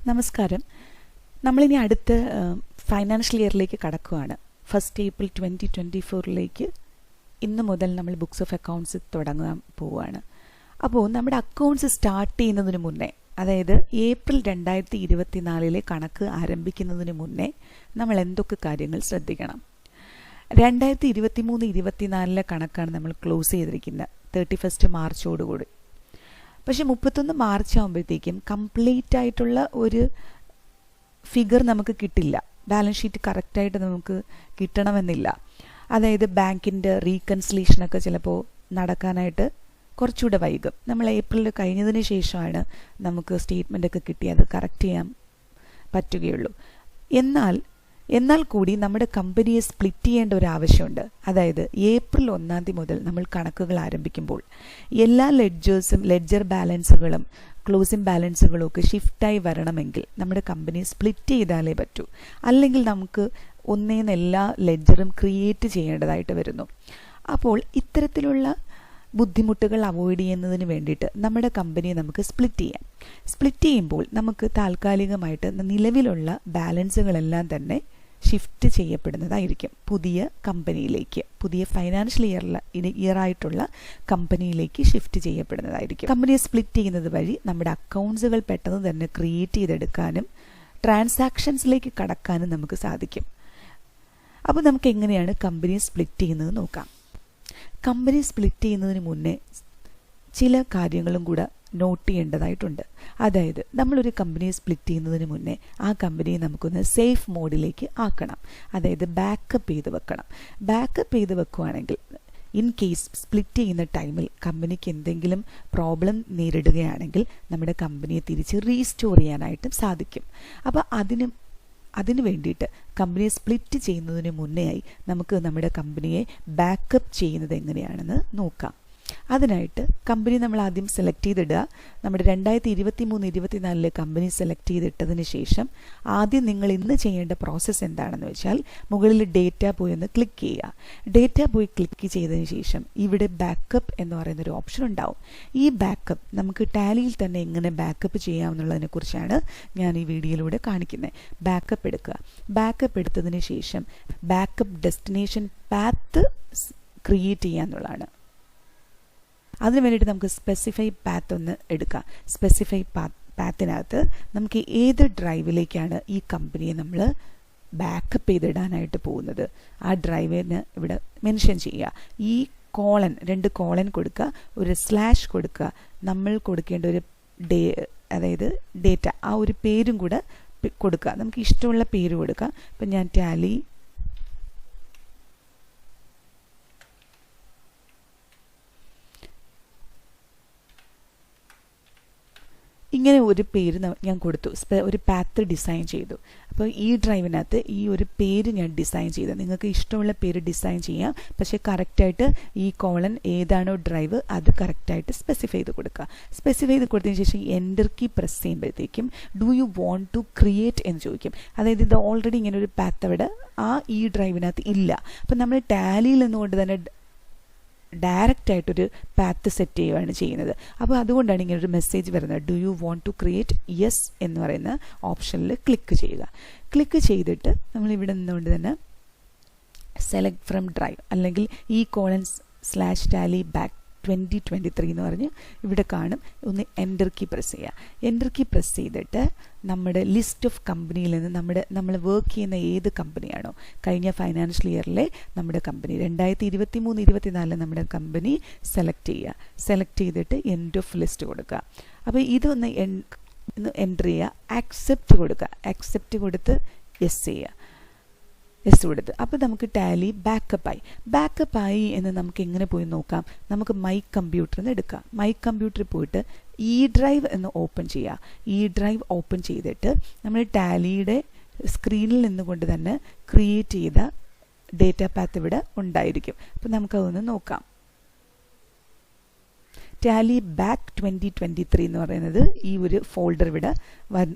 നമസ്കാരം. നമ്മളിനി അടുത്ത ഫൈനാൻഷ്യൽ ഇയറിലേക്ക് കടക്കുകയാണ്. 1 ഏപ്രിൽ 2024 ഇന്ന് മുതൽ നമ്മൾ ബുക്സ് ഓഫ് അക്കൗണ്ട്സ് തുടങ്ങാൻ പോവുകയാണ്. അപ്പോൾ നമ്മുടെ അക്കൗണ്ട്സ് സ്റ്റാർട്ട് ചെയ്യുന്നതിന് മുന്നേ, അതായത് ഏപ്രിൽ 2024 കണക്ക് ആരംഭിക്കുന്നതിന് മുന്നേ നമ്മൾ എന്തൊക്കെ കാര്യങ്ങൾ ശ്രദ്ധിക്കണം? 2023-24 കണക്കാണ് നമ്മൾ ക്ലോസ് ചെയ്തിരിക്കുന്നത് 31 മാർച്ചോടുകൂടി. പക്ഷെ 31 മാർച്ച് ആകുമ്പോഴത്തേക്കും കംപ്ലീറ്റ് ആയിട്ടുള്ള ഒരു ഫിഗർ നമുക്ക് കിട്ടില്ല. ബാലൻസ് ഷീറ്റ് കറക്റ്റായിട്ട് നമുക്ക് കിട്ടണമെന്നില്ല. അതായത് ബാങ്കിൻ്റെ റീകൺസിലേഷനൊക്കെ ചിലപ്പോൾ നടക്കാനായിട്ട് കുറച്ചുകൂടെ വൈകും. നമ്മൾ ഏപ്രിൽ കഴിഞ്ഞതിന് ശേഷമാണ് നമുക്ക് സ്റ്റേറ്റ്മെൻ്റൊക്കെ കിട്ടി അത് കറക്റ്റ് ചെയ്യാൻ പറ്റുകയുള്ളൂ. എന്നാൽ കൂടി നമ്മുടെ കമ്പനിയെ സ്പ്ലിറ്റ് ചെയ്യേണ്ട ഒരു ആവശ്യമുണ്ട്. അതായത് ഏപ്രിൽ 1 മുതൽ നമ്മൾ കണക്കുകൾ ആരംഭിക്കുമ്പോൾ എല്ലാ ലെഡ്ജർ ബാലൻസുകളും ക്ലോസിംഗ് ബാലൻസുകളും ഒക്കെ ഷിഫ്റ്റായി വരണമെങ്കിൽ നമ്മുടെ കമ്പനി സ്പ്ലിറ്റ് ചെയ്താലേ പറ്റൂ. അല്ലെങ്കിൽ നമുക്ക് ഒന്നേന്ന് എല്ലാ ലെഡ്ജറും ക്രിയേറ്റ് ചെയ്യേണ്ടതായിട്ട് വരുന്നു. അപ്പോൾ ഇത്തരത്തിലുള്ള ബുദ്ധിമുട്ടുകൾ അവോയ്ഡ് ചെയ്യുന്നതിന് വേണ്ടിയിട്ട് നമ്മുടെ കമ്പനിയെ നമുക്ക് സ്പ്ലിറ്റ് ചെയ്യാം. സ്പ്ലിറ്റ് ചെയ്യുമ്പോൾ നമുക്ക് താൽക്കാലികമായിട്ട് നിലവിലുള്ള ബാലൻസുകളെല്ലാം തന്നെ ഷിഫ്റ്റ് ചെയ്യപ്പെടുന്നതായിരിക്കും പുതിയ കമ്പനിയിലേക്ക്, പുതിയ ഫൈനാൻഷ്യൽ ഇയറായിട്ടുള്ള കമ്പനിയിലേക്ക് ഷിഫ്റ്റ് ചെയ്യപ്പെടുന്നതായിരിക്കും. കമ്പനിയെ സ്പ്ലിറ്റ് ചെയ്യുന്നത് വഴി നമ്മുടെ അക്കൗണ്ട്സുകൾ പെട്ടെന്ന് തന്നെ ക്രിയേറ്റ് ചെയ്തെടുക്കാനും ട്രാൻസാക്ഷൻസിലേക്ക് കടക്കാനും നമുക്ക് സാധിക്കും. അപ്പോൾ നമുക്ക് എങ്ങനെയാണ് കമ്പനിയെ സ്പ്ലിറ്റ് ചെയ്യുന്നത് നോക്കാം. കമ്പനി സ്പ്ലിറ്റ് ചെയ്യുന്നതിന് മുന്നേ ചില കാര്യങ്ങളും കൂടെ നോട്ട് ചെയ്യേണ്ടതായിട്ടുണ്ട്. അതായത് നമ്മളൊരു കമ്പനിയെ സ്പ്ലിറ്റ് ചെയ്യുന്നതിന് മുന്നേ ആ കമ്പനിയെ നമുക്കൊന്ന് സേഫ് മോഡിലേക്ക് ആക്കണം. അതായത് ബാക്കപ്പ് ചെയ്ത് വെക്കണം. ബാക്കപ്പ് ചെയ്ത് വെക്കുകയാണെങ്കിൽ ഇൻ കേസ് സ്പ്ലിറ്റ് ചെയ്യുന്ന ടൈമിൽ കമ്പനിക്ക് എന്തെങ്കിലും പ്രോബ്ലം നേരിടുകയാണെങ്കിൽ നമ്മുടെ കമ്പനിയെ തിരിച്ച് റീസ്റ്റോർ ചെയ്യാനായിട്ടും സാധിക്കും. അപ്പോൾ അതിന് വേണ്ടിയിട്ട് കമ്പനിയെ സ്പ്ലിറ്റ് ചെയ്യുന്നതിന് മുന്നേയായി നമുക്ക് നമ്മുടെ കമ്പനിയെ ബാക്കപ്പ് ചെയ്യുന്നത് എങ്ങനെയാണെന്ന് നോക്കാം. അതിനായിട്ട് കമ്പനി നമ്മൾ ആദ്യം സെലക്ട് ചെയ്തിടുക. നമ്മുടെ 2023-24 കമ്പനി സെലക്ട് ചെയ്തിട്ടതിന് ശേഷം ആദ്യം നിങ്ങൾ ഇന്ന് ചെയ്യേണ്ട പ്രോസസ്സ് എന്താണെന്ന് വെച്ചാൽ മുകളിൽ ഡേറ്റ പോയി ഒന്ന് ക്ലിക്ക് ചെയ്യുക. ഡേറ്റ പോയി ക്ലിക്ക് ചെയ്തതിന് ശേഷം ഇവിടെ ബാക്കപ്പ് എന്ന് പറയുന്നൊരു ഓപ്ഷൻ ഉണ്ടാവും. ഈ ബാക്കപ്പ് നമുക്ക് ടാലിയിൽ തന്നെ എങ്ങനെ ബാക്കപ്പ് ചെയ്യാമെന്നുള്ളതിനെ കുറിച്ചാണ് ഞാൻ ഈ വീഡിയോയിലൂടെ കാണിക്കുന്നത്. ബാക്കപ്പ് എടുക്കുക. ബാക്കപ്പ് എടുത്തതിന് ശേഷം ബാക്കപ്പ് ഡെസ്റ്റിനേഷൻ പാത്ത് ക്രിയേറ്റ് ചെയ്യാന്നുള്ളതാണ്. അതിന് വേണ്ടിയിട്ട് നമുക്ക് സ്പെസിഫൈ പാത്ത് ഒന്ന് എടുക്കാം. സ്പെസിഫൈ പാത്തിനകത്ത് നമുക്ക് ഏത് ഡ്രൈവിലേക്കാണ് ഈ കമ്പനിയെ നമ്മൾ ബാക്കപ്പ് ചെയ്തിടാനായിട്ട് പോകുന്നത് ആ ഡ്രൈവിന് ഇവിടെ മെൻഷൻ ചെയ്യുക. ഈ കോളൻ 2 കോളൻ കൊടുക്കുക, ഒരു സ്ലാഷ് കൊടുക്കുക. നമ്മൾ കൊടുക്കേണ്ട ഒരു അതായത് ഡേറ്റ ആ ഒരു പേരും കൂടെ കൊടുക്കുക. നമുക്ക് ഇഷ്ടമുള്ള പേര് കൊടുക്കുക. ഇപ്പം ഞാൻ ടാലി ഇങ്ങനെ ഒരു പേര് ഞാൻ കൊടുത്തു. ഒരു പാത്ത് ഡിസൈൻ ചെയ്തു. അപ്പോൾ ഈ ഡ്രൈവിനകത്ത് ഈ ഒരു പേര് ഞാൻ ഡിസൈൻ ചെയ്തു. നിങ്ങൾക്ക് ഇഷ്ടമുള്ള പേര് ഡിസൈൻ ചെയ്യാം. പക്ഷേ കറക്റ്റായിട്ട് ഈ കോളൻ ഏതാണോ ഡ്രൈവ് അത് കറക്റ്റായിട്ട് സ്പെസിഫൈ ചെയ്ത് കൊടുക്കുക. സ്പെസിഫൈ ചെയ്ത് കൊടുത്തതിന് ശേഷം എൻ്റർ കീ പ്രസ് ചെയ്യുമ്പോഴത്തേക്കും do you want to create എന്ന് ചോദിക്കും. അതായത് ഇത് ഓൾറെഡി ഇങ്ങനെ ഒരു പാത്ത് അവിടെ ഈ ഡ്രൈവിനകത്ത് ഇല്ല. അപ്പം നമ്മൾ ടാലിയിൽ നിന്നുകൊണ്ട് തന്നെ ഡയറക്റ്റ് ആയിട്ടൊരു പാത്ത് സെറ്റ് ചെയ്യുകയാണ് ചെയ്യുന്നത്. അപ്പോൾ അതുകൊണ്ടാണ് ഇങ്ങനെ ഒരു മെസ്സേജ് വരുന്നത്. Do you want to create yes എന്ന് പറയുന്ന ഓപ്ഷനിൽ ക്ലിക്ക് ചെയ്യുക. ക്ലിക്ക് ചെയ്തിട്ട് നമ്മൾ ഇവിടെ നിന്നുകൊണ്ട് തന്നെ സെലക്ട് ഫ്രം ഡ്രൈവ് അല്ലെങ്കിൽ ഈ :/ടാലി ബാക്ക് 2023 എന്ന് പറഞ്ഞ് ഇവിടെ കാണും. ഒന്ന് എൻ്റർ കീ പ്രസ് ചെയ്യുക. എൻ്റർ കീ പ്രസ് ചെയ്തിട്ട് നമ്മുടെ ലിസ്റ്റ് ഓഫ് കമ്പനിയിൽ നിന്ന് നമ്മൾ വർക്ക് ചെയ്യുന്ന ഏത് കമ്പനിയാണോ കഴിഞ്ഞ ഫൈനാൻഷ്യൽ ഇയറിലെ നമ്മുടെ കമ്പനി 2023-24 നമ്മുടെ കമ്പനി സെലക്ട് ചെയ്യുക. സെലക്ട് ചെയ്തിട്ട് എൻഡ് ഓഫ് ലിസ്റ്റ് കൊടുക്കുക. അപ്പോൾ ഇതൊന്ന് എൻ്റർ ചെയ്യുക. ആക്സെപ്റ്റ് കൊടുക്കുക. ആക്സെപ്റ്റ് കൊടുത്ത് യെസ് ചെയ്യുക. കൊടുത്ത് അപ്പോൾ നമുക്ക് ടാലി ബാക്കപ്പായി എന്ന് നമുക്ക് എങ്ങനെ പോയി നോക്കാം. നമുക്ക് മൈ കമ്പ്യൂട്ടറിൽ നിന്ന് എടുക്കാം. മൈ കമ്പ്യൂട്ടറിൽ പോയിട്ട് ഈ ഡ്രൈവ് എന്ന് ഓപ്പൺ ചെയ്യുക. ഈ ഡ്രൈവ് ഓപ്പൺ ചെയ്തിട്ട് നമ്മൾ ടാലിയുടെ സ്ക്രീനിൽ നിന്നുകൊണ്ട് തന്നെ ക്രിയേറ്റ് ചെയ്ത ഡേറ്റ പാത്ത് ഇവിടെ ഉണ്ടായിരിക്കും. അപ്പോൾ നമുക്കതൊന്ന് നോക്കാം. ടാലി ബാക്ക് 2023 എന്ന് പറയുന്നത് ഈ ഒരു ഫോൾഡർ ഇവിടെ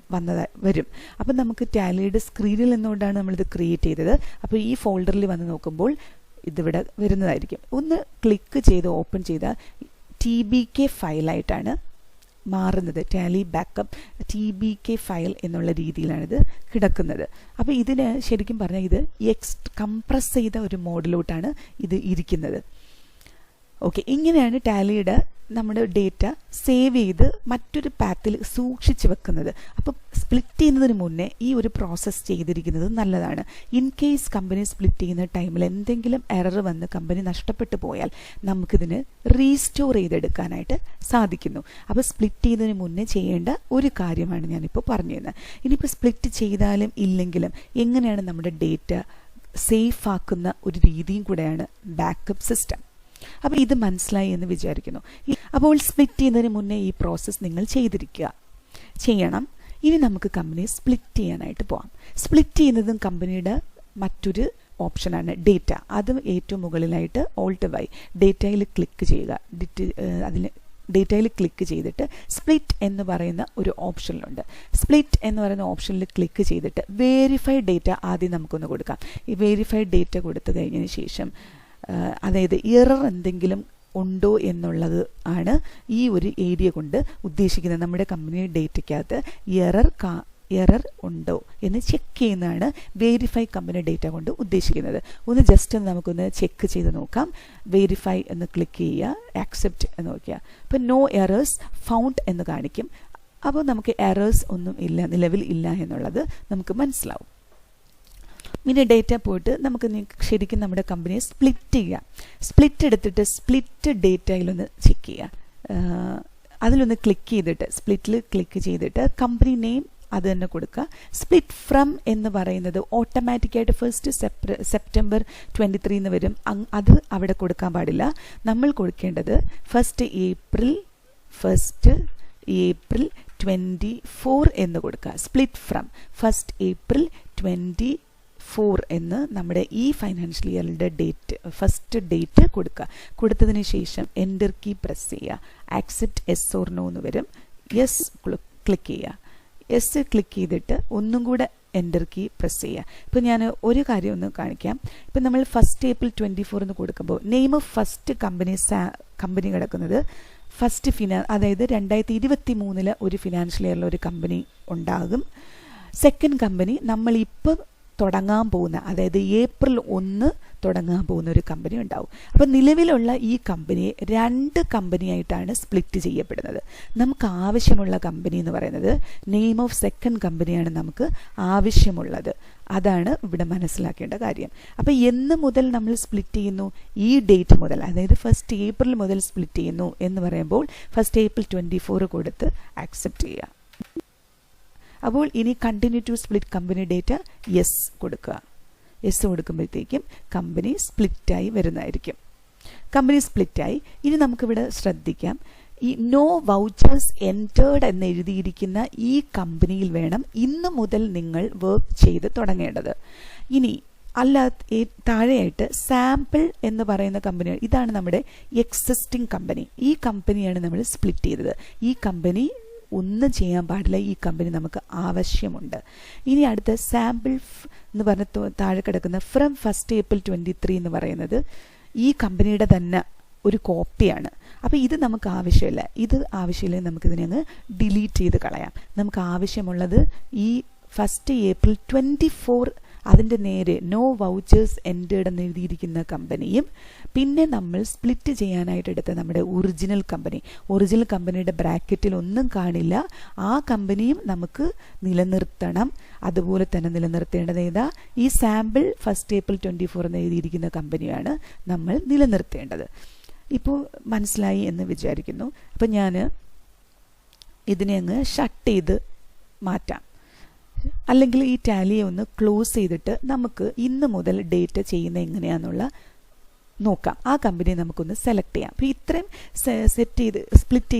വരും. അപ്പം നമുക്ക് ടാലിയുടെ സ്ക്രീനിൽ നിന്നുകൊണ്ടാണ് നമ്മളിത് ക്രിയേറ്റ് ചെയ്തത്. അപ്പോൾ ഈ ഫോൾഡറിൽ വന്ന് നോക്കുമ്പോൾ ഇതിവിടെ വരുന്നതായിരിക്കും. ഒന്ന് ക്ലിക്ക് ചെയ്ത് ഓപ്പൺ ചെയ്താൽ TBK ഫയലായിട്ടാണ് മാറുന്നത്. ടാലി ബാക്കപ്പ് TBK ഫയൽ എന്നുള്ള രീതിയിലാണിത് കിടക്കുന്നത്. അപ്പോൾ ഇതിന് ശരിക്കും പറഞ്ഞാൽ ഇത് കംപ്രസ് ചെയ്ത ഒരു മോഡിലോട്ടാണ് ഇത് ഇരിക്കുന്നത്. ഓക്കെ, ഇങ്ങനെയാണ് ടാലിയുടെ നമ്മുടെ ഡേറ്റ സേവ് ചെയ്ത് മറ്റൊരു പാത്തിൽ സൂക്ഷിച്ച് വെക്കുന്നത്. അപ്പോൾ സ്പ്ലിറ്റ് ചെയ്യുന്നതിന് മുന്നേ ഈ ഒരു പ്രോസസ്സ് ചെയ്തിരിക്കുന്നത് നല്ലതാണ്. ഇൻ കേസ് കമ്പനി സ്പ്ലിറ്റ് ചെയ്യുന്ന ടൈമിൽ എന്തെങ്കിലും എറർ വന്ന് കമ്പനി നഷ്ടപ്പെട്ടു പോയാൽ നമുക്കിതിന് റീസ്റ്റോർ ചെയ്തെടുക്കാനായിട്ട് സാധിക്കുന്നു. അപ്പോൾ സ്പ്ലിറ്റ് ചെയ്യുന്നതിന് മുന്നേ ചെയ്യേണ്ട ഒരു കാര്യമാണ് ഞാനിപ്പോൾ പറഞ്ഞു തരുന്നത്. ഇനിയിപ്പോൾ സ്പ്ലിറ്റ് ചെയ്താലും ഇല്ലെങ്കിലും എങ്ങനെയാണ് നമ്മുടെ ഡേറ്റ സേഫ് ആക്കുന്ന ഒരു രീതിയും കൂടെയാണ് ബാക്കപ്പ് സിസ്റ്റം. അപ്പോൾ ഇത് മനസ്സിലായി എന്ന് വിചാരിക്കുന്നു. അപ്പോൾ സ്പ്ലിറ്റ് ചെയ്യുന്നതിന് മുന്നേ ഈ പ്രോസസ്സ് നിങ്ങൾ ചെയ്യണം. ഇനി നമുക്ക് കമ്പനി സ്പ്ലിറ്റ് ചെയ്യാനായിട്ട് പോകാം. സ്പ്ലിറ്റ് ചെയ്യുന്നതും കമ്പനിയുടെ മറ്റൊരു ഓപ്ഷനാണ് ഡേറ്റ. അതും ഏറ്റവും മുകളിലായിട്ട് Alt+Y ഡേറ്റയിൽ ക്ലിക്ക് ചെയ്യുക. ഡേറ്റയിൽ ക്ലിക്ക് ചെയ്തിട്ട് സ്പ്ലിറ്റ് എന്ന് പറയുന്ന ഒരു ഓപ്ഷനിലുണ്ട്. സ്പ്ലിറ്റ് എന്ന് പറയുന്ന ഓപ്ഷനിൽ ക്ലിക്ക് ചെയ്തിട്ട് വെരിഫൈ ഡേറ്റ ആദ്യം നമുക്കൊന്ന് കൊടുക്കാം. ഈ വെരിഫൈ ഡേറ്റ കൊടുത്തു കഴിഞ്ഞതിന് ശേഷം അതായത് എറർ എന്തെങ്കിലും ഉണ്ടോ എന്നുള്ളത് ആണ് ഈ ഒരു ഏരിയ കൊണ്ട് ഉദ്ദേശിക്കുന്നത്. നമ്മുടെ കമ്പനി ഡേറ്റയ്ക്കകത്ത് എറർ ഉണ്ടോ എന്ന് ചെക്ക് ചെയ്യുന്നതാണ് വെരിഫൈ കമ്പനി ഡേറ്റ കൊണ്ട് ഉദ്ദേശിക്കുന്നത്. ഒന്ന് ജസ്റ്റ് നമുക്കൊന്ന് ചെക്ക് ചെയ്ത് നോക്കാം. വെരിഫൈ എന്ന് ക്ലിക്ക് ചെയ്യുക, ആക്സെപ്റ്റ് എന്ന് നോക്കുക. അപ്പോൾ നോ എറേഴ്സ് ഫൗണ്ട് എന്ന് കാണിക്കും. അപ്പോൾ നമുക്ക് എറേഴ്സ് ഒന്നും ഇല്ല, നിലവിൽ ഇല്ല എന്നുള്ളത് നമുക്ക് മനസ്സിലാവും. ഇനി ഡേറ്റ പോയിട്ട് നമുക്ക് ശരിക്കും നമ്മുടെ കമ്പനിയെ സ്പ്ലിറ്റ് ചെയ്യാം. സ്പ്ലിറ്റ് എടുത്തിട്ട് സ്പ്ലിറ്റ് ഡേറ്റയിലൊന്ന് ചെക്ക് ചെയ്യുക. അതിലൊന്ന് ക്ലിക്ക് ചെയ്തിട്ട് സ്പ്ലിറ്റിൽ ക്ലിക്ക് ചെയ്തിട്ട് കമ്പനി നെയിം അത് തന്നെ കൊടുക്കുക. സ്പ്ലിറ്റ് ഫ്രം എന്ന് പറയുന്നത് ഓട്ടോമാറ്റിക്കായിട്ട് 1 സെപ്റ്റംബർ 23 എന്ന് വരും. അത് അവിടെ കൊടുക്കാൻ പാടില്ല. നമ്മൾ കൊടുക്കേണ്ടത് 1 ഏപ്രിൽ 24 എന്ന് കൊടുക്കുക. സ്പ്ലിറ്റ് ഫ്രം 1 ഏപ്രിൽ 24 എന്ന് നമ്മുടെ ഈ ഫൈനാൻഷ്യൽ ഇയറിൻ്റെ ഫസ്റ്റ് ഡേറ്റ് കൊടുക്കുക. കൊടുത്തതിന് ശേഷം എൻ്റർ കീ പ്രസ് ചെയ്യുക. ആക്സെപ്റ്റ് യെസ് ഓർ നോ എന്ന് വരും. യെസ് ക്ലിക്ക് ചെയ്യുക. യെസ് ക്ലിക്ക് ചെയ്തിട്ട് ഒന്നും കൂടെ എൻ്റർ കീ പ്രസ് ചെയ്യുക. ഇപ്പോൾ ഞാൻ ഒരു കാര്യം ഒന്ന് കാണിക്കാം. ഇപ്പം നമ്മൾ 1 ഏപ്രിൽ 24 എന്ന് കൊടുക്കുമ്പോൾ നെയിം ഓഫ് ഫസ്റ്റ് കമ്പനി കിടക്കുന്നത് അതായത് 2023 ഒരു ഫിനാൻഷ്യൽ ഇയറിൽ ഒരു കമ്പനി ഉണ്ടാകും. സെക്കൻഡ് കമ്പനി നമ്മളിപ്പോൾ തുടങ്ങാൻ പോകുന്ന, അതായത് ഏപ്രിൽ 1 തുടങ്ങാൻ പോകുന്ന ഒരു കമ്പനി ഉണ്ടാവും. അപ്പോൾ നിലവിലുള്ള ഈ കമ്പനിയെ 2 കമ്പനിയായിട്ടാണ് സ്പ്ലിറ്റ് ചെയ്യപ്പെടുന്നത്. നമുക്ക് ആവശ്യമുള്ള കമ്പനി എന്ന് പറയുന്നത് നെയിം ഓഫ് സെക്കൻഡ് കമ്പനിയാണ് നമുക്ക് ആവശ്യമുള്ളത്. അതാണ് ഇവിടെ മനസ്സിലാക്കേണ്ട കാര്യം. അപ്പോൾ എന്ന് മുതൽ നമ്മൾ സ്പ്ലിറ്റ് ചെയ്യുന്നു? ഈ ഡേറ്റ് മുതൽ, അതായത് 1 ഏപ്രിൽ മുതൽ സ്പ്ലിറ്റ് ചെയ്യുന്നു എന്ന് പറയുമ്പോൾ 1 ഏപ്രിൽ 24 കൊടുത്ത് ആക്സെപ്റ്റ് ചെയ്യുക. അപ്പോൾ ഇനി continue to split company data yes കൊടുക്കുക. യെസ് കൊടുക്കുമ്പോഴത്തേക്കും കമ്പനി സ്പ്ലിറ്റായി വരുന്നതായിരിക്കും. കമ്പനി സ്പ്ലിറ്റായി. ഇനി നമുക്കിവിടെ ശ്രദ്ധിക്കാം, ഈ നോ വൗച്ചേഴ്സ് എൻറ്റേർഡ് എന്ന് എഴുതിയിരിക്കുന്ന ഈ കമ്പനിയിൽ വേണം ഇന്ന് മുതൽ നിങ്ങൾ വർക്ക് ചെയ്ത് തുടങ്ങേണ്ടത്. ഇനി താഴെയായിട്ട് സാമ്പിൾ എന്ന് പറയുന്ന കമ്പനി, ഇതാണ് നമ്മുടെ എക്സിസ്റ്റിംഗ് കമ്പനി. ഈ കമ്പനിയാണ് നമ്മൾ സ്പ്ലിറ്റ് ചെയ്തത്. ഈ കമ്പനി ഒന്നും ചെയ്യാൻ പാടില്ല. ഈ കമ്പനി നമുക്ക് ആവശ്യമുണ്ട്. ഇനി അടുത്ത സാമ്പിൾ എന്ന് പറഞ്ഞ താഴെ കിടക്കുന്ന ഫ്രം 1 ഏപ്രിൽ 23 എന്ന് പറയുന്നത് ഈ കമ്പനിയുടെ തന്നെ ഒരു കോപ്പിയാണ്. അപ്പോൾ ഇത് നമുക്ക് ആവശ്യമില്ല. നമുക്കിതിനെ അങ്ങ് ഡിലീറ്റ് ചെയ്ത് കളയാം. നമുക്ക് ആവശ്യമുള്ളത് ഈ 1 ഏപ്രിൽ 24 അതിൻ്റെ നേരെ നോ വൗച്ചേഴ്സ് എൻറ്റേർഡ് എന്ന് എഴുതിയിരിക്കുന്ന കമ്പനിയും പിന്നെ നമ്മൾ സ്പ്ലിറ്റ് ചെയ്യാനായിട്ട് എടുത്ത നമ്മുടെ ഒറിജിനൽ കമ്പനിയുടെ ബ്രാക്കറ്റിൽ ഒന്നും കാണില്ല. ആ കമ്പനിയും നമുക്ക് നിലനിർത്തണം. അതുപോലെ തന്നെ നിലനിർത്തേണ്ടത് ഏതാ? ഈ സാമ്പിൾ 1 ഏപ്രിൽ 24 എന്ന് എഴുതിയിരിക്കുന്ന കമ്പനിയാണ് നമ്മൾ നിലനിർത്തേണ്ടത്. ഇപ്പോൾ മനസ്സിലായി എന്ന് വിചാരിക്കുന്നു. അപ്പം ഞാൻ ഇതിനെ അങ്ങ് ഷട്ട് ചെയ്ത് മാറ്റാം. അല്ലെങ്കിൽ ഈ ടാലിയെ ഒന്ന് ക്ലോസ് ചെയ്തിട്ട് നമുക്ക് ഇന്ന് മുതൽ ഡേറ്റ ചെയ്യുന്ന എങ്ങനെയാണെന്നുള്ള നോക്കാം. ആ കമ്പനി നമുക്കൊന്ന് സെലക്ട് ചെയ്യാം. അപ്പോൾ ഇത്രയും സ്പ്ലിറ്റ്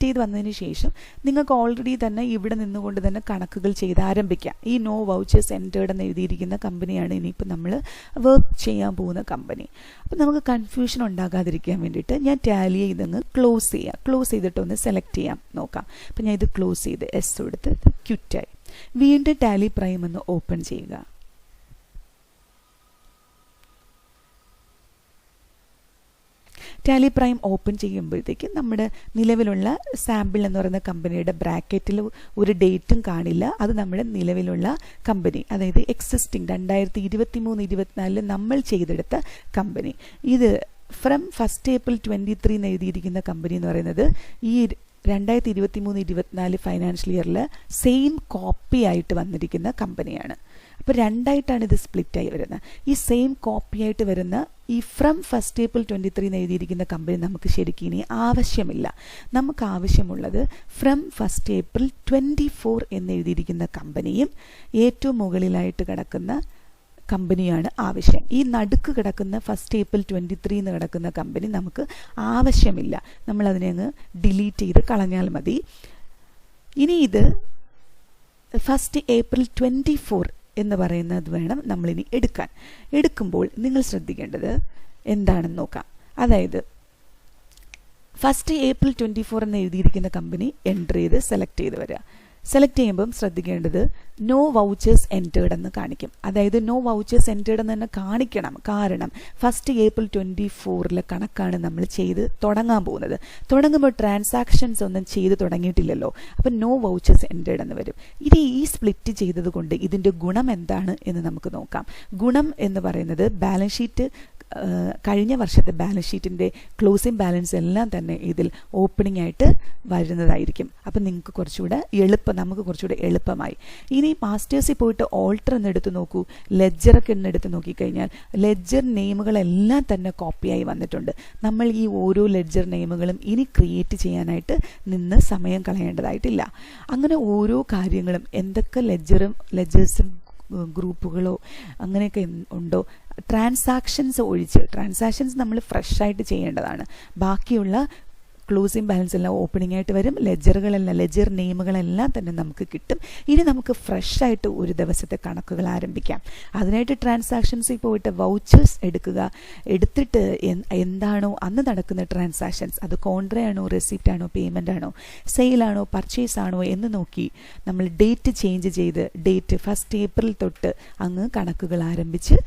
ചെയ്ത് വന്നതിന് ശേഷം നിങ്ങൾക്ക് ഓൾറെഡി തന്നെ ഇവിടെ നിന്നുകൊണ്ട് തന്നെ കണക്കുകൾ ചെയ്ത് ആരംഭിക്കാം. ഈ നോ വൗച്ചേഴ്സ് എൻറ്റേർഡ് എന്ന് എഴുതിയിരിക്കുന്ന കമ്പനിയാണ് ഇനിയിപ്പോൾ നമ്മൾ വർക്ക് ചെയ്യാൻ പോകുന്ന കമ്പനി. അപ്പോൾ നമുക്ക് കൺഫ്യൂഷൻ ഉണ്ടാകാതിരിക്കാൻ വേണ്ടിയിട്ട് ഞാൻ ടാലിയെ ഇതങ്ങ് ക്ലോസ് ചെയ്തിട്ട് ഒന്ന് സെലക്ട് ചെയ്യാം നോക്കാം. അപ്പോൾ ഞാൻ ഇത് ക്ലോസ് ചെയ്ത് എസ് കൊടുത്ത് ക്വിറ്റായി. വീണ്ടും ടാലി പ്രൈം ഒന്ന് ഓപ്പൺ ചെയ്യുക. ടാലി പ്രൈം ഓപ്പൺ ചെയ്യുമ്പോഴത്തേക്കും നമ്മുടെ നിലവിലുള്ള സാമ്പിൾ എന്ന് പറയുന്ന കമ്പനിയുടെ ബ്രാക്കറ്റിൽ ഒരു ഡേറ്റും കാണില്ല. അത് നമ്മുടെ നിലവിലുള്ള കമ്പനി, അതായത് എക്സിസ്റ്റിംഗ് 2023-24 നമ്മൾ ചെയ്തെടുത്ത കമ്പനി. ഇത് ഫ്രം 1 April 2023 എന്ന് എഴുതിയിരിക്കുന്ന കമ്പനി എന്ന് പറയുന്നത് ഈ 2023-24 ഫൈനാൻഷ്യൽ ഇയറിൽ സെയിം കോപ്പി ആയിട്ട് വന്നിരിക്കുന്ന കമ്പനിയാണ്. അപ്പോൾ രണ്ടായിട്ടാണ് ഇത് സ്പ്ലിറ്റായി വരുന്നത്. ഈ സെയിം കോപ്പി ആയിട്ട് വരുന്ന ഈ ഫ്രം 1 April 2023 എന്ന് എഴുതിയിരിക്കുന്ന കമ്പനി നമുക്ക് ശരിക്കും ഇനി ആവശ്യമില്ല. നമുക്ക് ആവശ്യമുള്ളത് ഫ്രം 1 April 2024 എന്ന് എഴുതിയിരിക്കുന്ന കമ്പനിയും ഏറ്റവും മുകളിലായിട്ട് കിടക്കുന്ന കമ്പനിയാണ് ആവശ്യം. ഈ നടുക്ക് കിടക്കുന്ന 1 April 2023 എന്ന് കിടക്കുന്ന കമ്പനി നമുക്ക് ആവശ്യമില്ല. നമ്മളതിനെ അങ്ങ് ഡിലീറ്റ് ചെയ്ത് കളഞ്ഞാൽ മതി. ഇനി ഇത് 1 April 2024 എന്ന് പറയുന്നത് വേണം നമ്മളിനി എടുക്കുമ്പോൾ നിങ്ങൾ ശ്രദ്ധിക്കേണ്ടത് എന്താണെന്ന് നോക്കാം. അതായത് 1 April 2024 എന്ന് എഴുതിയിരിക്കുന്ന കമ്പനി എൻ്റർ ചെയ്ത് സെലക്ട് ചെയ്ത് വരിക. സെലക്ട് ചെയ്യുമ്പം ശ്രദ്ധിക്കേണ്ടത് നോ വൗച്ചേഴ്സ് എൻറ്റേർഡ് എന്ന് കാണിക്കും. അതായത് നോ വൗച്ചേഴ്സ് എൻറ്റേർഡ് എന്ന് തന്നെ കാണിക്കണം. കാരണം 1 April 2024 കണക്കാണ് നമ്മൾ ചെയ്ത് തുടങ്ങാൻ പോകുന്നത്. തുടങ്ങുമ്പോൾ ട്രാൻസാക്ഷൻസ് ഒന്നും ചെയ്ത് തുടങ്ങിയിട്ടില്ലല്ലോ. അപ്പം നോ വൗച്ചേഴ്സ് എൻറ്റേർഡ് എന്ന് വരും. ഇത് ഈ സ്പ്ലിറ്റ് ചെയ്തത് കൊണ്ട് ഇതിൻ്റെ ഗുണം എന്താണ് എന്ന് നമുക്ക് നോക്കാം. ഗുണം എന്ന് പറയുന്നത് ബാലൻസ് ഷീറ്റ്, കഴിഞ്ഞ വർഷത്തെ ബാലൻസ് ഷീറ്റിൻ്റെ ക്ലോസിംഗ് ബാലൻസ് എല്ലാം തന്നെ ഇതിൽ ഓപ്പണിംഗ് ആയിട്ട് വരുന്നതായിരിക്കും. അപ്പം നിങ്ങൾക്ക് നമുക്ക് കുറച്ചുകൂടെ എളുപ്പമായി. ഇനി മാസ്റ്റേഴ്സിൽ പോയിട്ട് ഓൾട്ടർ എന്നെടുത്ത് നോക്കൂ, ലെഡ്ജറൊക്കെ എന്നെടുത്ത് നോക്കിക്കഴിഞ്ഞാൽ ലെഡ്ജർ നെയിമുകളെല്ലാം തന്നെ കോപ്പിയായി വന്നിട്ടുണ്ട്. നമ്മൾ ഈ ഓരോ ലെഡ്ജർ നെയിമുകളും ഇനി ക്രിയേറ്റ് ചെയ്യാനായിട്ട് നിന്ന് സമയം കളയേണ്ടതായിട്ടില്ല. അങ്ങനെ ഓരോ കാര്യങ്ങളും എന്തൊക്കെ ലെഡ്ജേഴ്സും ഗ്രൂപ്പുകളോ അങ്ങനെയൊക്കെ ഉണ്ടോ, ട്രാൻസാക്ഷൻസ് ഒഴിച്ച്, ട്രാൻസാക്ഷൻസ് നമ്മൾ ഫ്രഷ് ആയിട്ട് ചെയ്യേണ്ടതാണ്. ബാക്കിയുള്ള ക്ലോസിംഗ് ബാലൻസ് എല്ലാം ഓപ്പണിംഗ് ആയിട്ട് വരും. ലെഡ്ജർ നെയിമുകളെല്ലാം തന്നെ നമുക്ക് കിട്ടും. ഇനി നമുക്ക് ഫ്രഷ് ആയിട്ട് ഒരു ദിവസത്തെ കണക്കുകൾ ആരംഭിക്കാം. അതിനായിട്ട് ട്രാൻസാക്ഷൻസിൽ പോയിട്ട് വൗച്ചേഴ്സ് എടുത്തിട്ട് എന്താണോ അന്ന് നടക്കുന്ന ട്രാൻസാക്ഷൻസ്, അത് കോൺട്ര ആണോ, റെസിപ്റ്റ് ആണോ, പേയ്മെൻ്റ് ആണോ, സെയിലാണോ, പർച്ചേസ് ആണോ എന്ന് നോക്കി നമ്മൾ ഡേറ്റ് ചേഞ്ച് ചെയ്ത് ഡേറ്റ് 1 April തൊട്ട് അങ്ങ് കണക്കുകൾ ആരംഭിച്ച്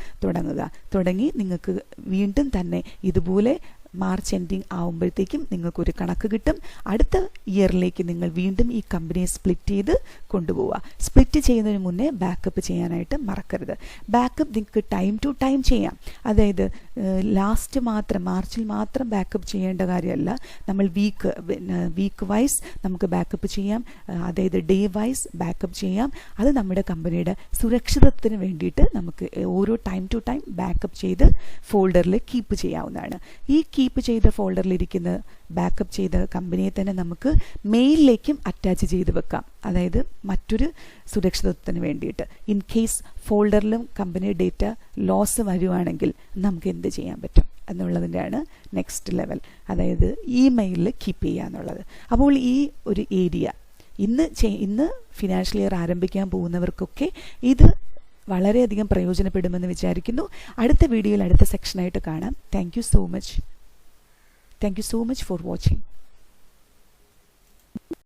തുടങ്ങി നിങ്ങൾക്ക് വീണ്ടും തന്നെ ഇതുപോലെ മാർച്ച് എൻഡിങ് ആവുമ്പോഴത്തേക്കും നിങ്ങൾക്കൊരു കണക്ക് കിട്ടും. അടുത്ത ഇയറിലേക്ക് നിങ്ങൾ വീണ്ടും ഈ കമ്പനിയെ സ്പ്ലിറ്റ് ചെയ്ത് കൊണ്ടുപോവുക. സ്പ്ലിറ്റ് ചെയ്യുന്നതിന് മുന്നേ ബാക്കപ്പ് ചെയ്യാനായിട്ട് മറക്കരുത്. ബാക്കപ്പ് നിങ്ങൾക്ക് ടൈം ടു ടൈം ചെയ്യാം. അതായത് മാർച്ചിൽ മാത്രം ബാക്കപ്പ് ചെയ്യേണ്ട കാര്യമല്ല. നമ്മൾ വീക്ക് വൈസ് നമുക്ക് ബാക്കപ്പ് ചെയ്യാം. അതായത് ഡേ വൈസ് ബാക്കപ്പ് ചെയ്യാം. അത് നമ്മുടെ കമ്പനിയുടെ സുരക്ഷിതത്വത്തിന് വേണ്ടിയിട്ട് നമുക്ക് ഓരോ ടൈം ടു ടൈം ബാക്കപ്പ് ചെയ്ത് ഫോൾഡറിൽ കീപ്പ് ചെയ്യാവുന്നതാണ്. ഈ കീപ്പ് ചെയ്ത ഫോൾഡറിലിരിക്കുന്ന ബാക്കപ്പ് ചെയ്ത കമ്പനിയെ തന്നെ നമുക്ക് മെയിലിലേക്കും അറ്റാച്ച് ചെയ്ത് വെക്കാം. അതായത് മറ്റൊരു സുരക്ഷിതത്വത്തിന് വേണ്ടിയിട്ട്. ഇൻ കേസ് ഫോൾഡറിലും കമ്പനി ഡേറ്റ ലോസ് വരുവാണെങ്കിൽ നമുക്ക് എന്ത് ചെയ്യാൻ പറ്റും എന്നുള്ളതിൻ്റെയാണ് നെക്സ്റ്റ് ലെവൽ. അതായത് ഇമെയിലിൽ കീപ്പ് ചെയ്യുക എന്നുള്ളത്. അപ്പോൾ ഈ ഒരു ഏരിയ ഇന്ന് ഫിനാൻഷ്യൽ ഇയർ ആരംഭിക്കാൻ പോകുന്നവർക്കൊക്കെ ഇത് വളരെയധികം പ്രയോജനപ്പെടുമെന്ന് വിചാരിക്കുന്നു. അടുത്ത വീഡിയോയിൽ അടുത്ത സെക്ഷനായിട്ട് കാണാം. Thank you so much for watching.